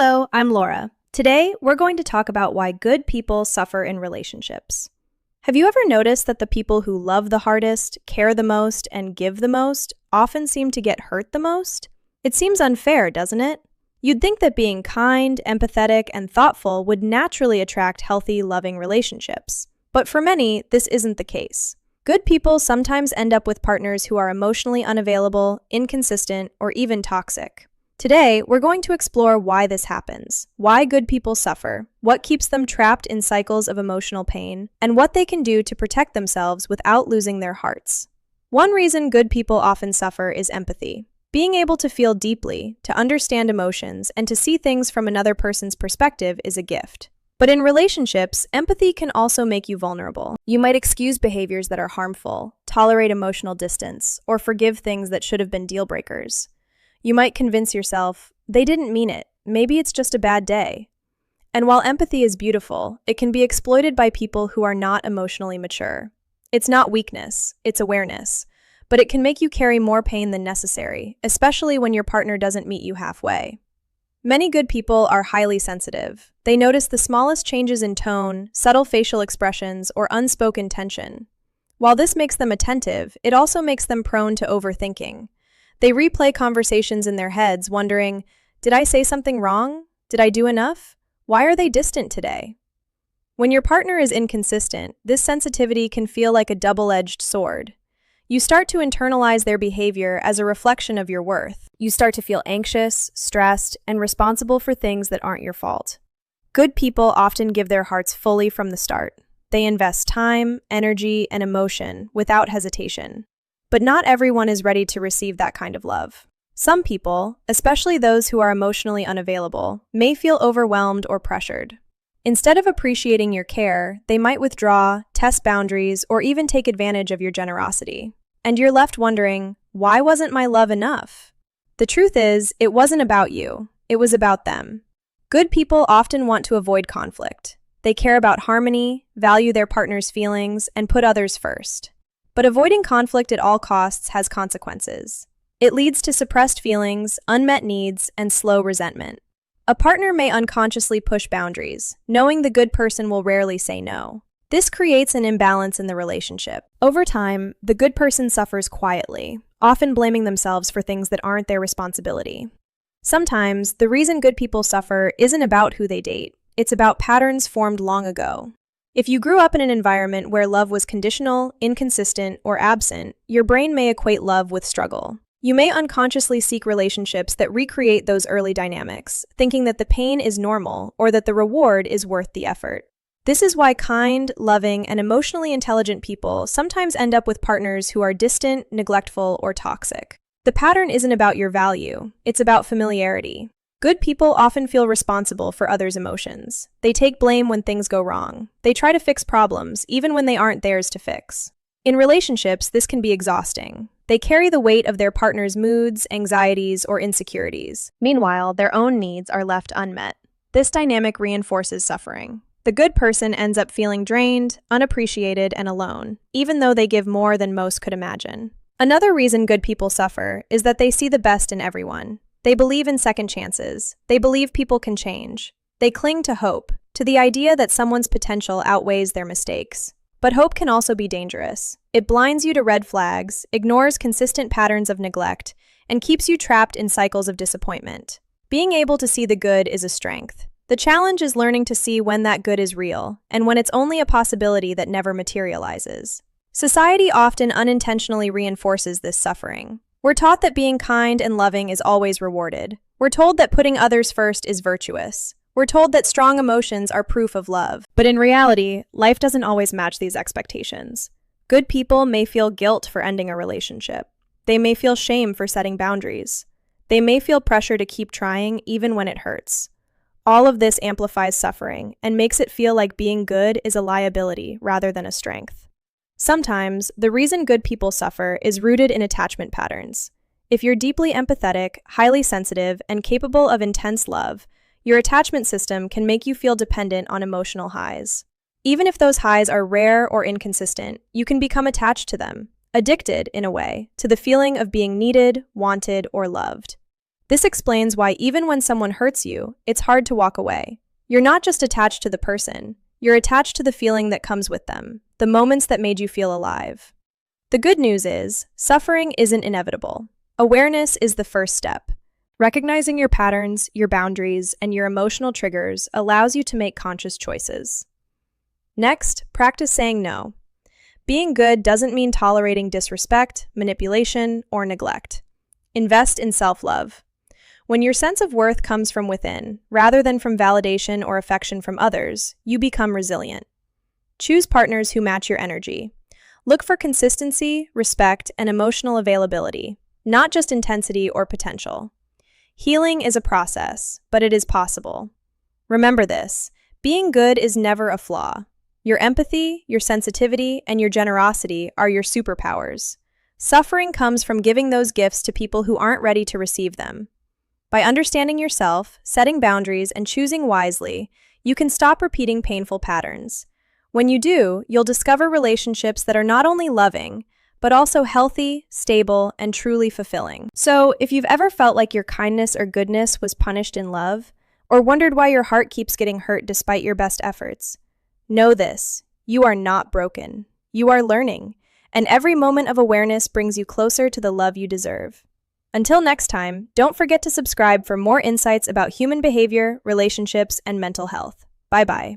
Hello, I'm Laura. Today, we're going to talk about why good people suffer in relationships. Have you ever noticed that the people who love the hardest, care the most, and give the most often seem to get hurt the most? It seems unfair, doesn't it? You'd think that being kind, empathetic, and thoughtful would naturally attract healthy, loving relationships. But for many, this isn't the case. Good people sometimes end up with partners who are emotionally unavailable, inconsistent, or even toxic. Today, we're going to explore why this happens, why good people suffer, what keeps them trapped in cycles of emotional pain, and what they can do to protect themselves without losing their hearts. One reason good people often suffer is empathy. Being able to feel deeply, to understand emotions, and to see things from another person's perspective is a gift. But in relationships, empathy can also make you vulnerable. You might excuse behaviors that are harmful, tolerate emotional distance, or forgive things that should have been deal breakers. You might convince yourself, they didn't mean it, maybe it's just a bad day. And while empathy is beautiful, it can be exploited by people who are not emotionally mature. It's not weakness, it's awareness. But it can make you carry more pain than necessary, especially when your partner doesn't meet you halfway. Many good people are highly sensitive. They notice the smallest changes in tone, subtle facial expressions, or unspoken tension. While this makes them attentive, it also makes them prone to overthinking. They replay conversations in their heads, wondering, did I say something wrong? Did I do enough? Why are they distant today? When your partner is inconsistent, this sensitivity can feel like a double-edged sword. You start to internalize their behavior as a reflection of your worth. You start to feel anxious, stressed, and responsible for things that aren't your fault. Good people often give their hearts fully from the start. They invest time, energy, and emotion without hesitation. But not everyone is ready to receive that kind of love. Some people, especially those who are emotionally unavailable, may feel overwhelmed or pressured. Instead of appreciating your care, they might withdraw, test boundaries, or even take advantage of your generosity. And you're left wondering, why wasn't my love enough? The truth is, it wasn't about you. It was about them. Good people often want to avoid conflict. They care about harmony, value their partner's feelings, and put others first. But avoiding conflict at all costs has consequences. It leads to suppressed feelings, unmet needs, and slow resentment. A partner may unconsciously push boundaries, knowing the good person will rarely say no. This creates an imbalance in the relationship. Over time, the good person suffers quietly, often blaming themselves for things that aren't their responsibility. Sometimes, the reason good people suffer isn't about who they date. It's about patterns formed long ago. If you grew up in an environment where love was conditional, inconsistent, or absent, your brain may equate love with struggle. You may unconsciously seek relationships that recreate those early dynamics, thinking that the pain is normal or that the reward is worth the effort. This is why kind, loving, and emotionally intelligent people sometimes end up with partners who are distant, neglectful, or toxic. The pattern isn't about your value, it's about familiarity. Good people often feel responsible for others' emotions. They take blame when things go wrong. They try to fix problems, even when they aren't theirs to fix. In relationships, this can be exhausting. They carry the weight of their partner's moods, anxieties, or insecurities. Meanwhile, their own needs are left unmet. This dynamic reinforces suffering. The good person ends up feeling drained, unappreciated, and alone, even though they give more than most could imagine. Another reason good people suffer is that they see the best in everyone. They believe in second chances. They believe people can change. They cling to hope, to the idea that someone's potential outweighs their mistakes. But hope can also be dangerous. It blinds you to red flags, ignores consistent patterns of neglect, and keeps you trapped in cycles of disappointment. Being able to see the good is a strength. The challenge is learning to see when that good is real, and when it's only a possibility that never materializes. Society often unintentionally reinforces this suffering. We're taught that being kind and loving is always rewarded. We're told that putting others first is virtuous. We're told that strong emotions are proof of love. But in reality, life doesn't always match these expectations. Good people may feel guilt for ending a relationship. They may feel shame for setting boundaries. They may feel pressure to keep trying even when it hurts. All of this amplifies suffering and makes it feel like being good is a liability rather than a strength. Sometimes, the reason good people suffer is rooted in attachment patterns. If you're deeply empathetic, highly sensitive, and capable of intense love, your attachment system can make you feel dependent on emotional highs. Even if those highs are rare or inconsistent, you can become attached to them, addicted, in a way, to the feeling of being needed, wanted, or loved. This explains why even when someone hurts you, it's hard to walk away. You're not just attached to the person, you're attached to the feeling that comes with them, the moments that made you feel alive. The good news is, suffering isn't inevitable. Awareness is the first step. Recognizing your patterns, your boundaries, and your emotional triggers allows you to make conscious choices. Next, practice saying no. Being good doesn't mean tolerating disrespect, manipulation, or neglect. Invest in self-love. When your sense of worth comes from within, rather than from validation or affection from others, you become resilient. Choose partners who match your energy. Look for consistency, respect, and emotional availability, not just intensity or potential. Healing is a process, but it is possible. Remember this, being good is never a flaw. Your empathy, your sensitivity, and your generosity are your superpowers. Suffering comes from giving those gifts to people who aren't ready to receive them. By understanding yourself, setting boundaries, and choosing wisely, you can stop repeating painful patterns. When you do, you'll discover relationships that are not only loving, but also healthy, stable, and truly fulfilling. So, if you've ever felt like your kindness or goodness was punished in love, or wondered why your heart keeps getting hurt despite your best efforts, know this, you are not broken. You are learning, and every moment of awareness brings you closer to the love you deserve. Until next time, don't forget to subscribe for more insights about human behavior, relationships, and mental health. Bye-bye.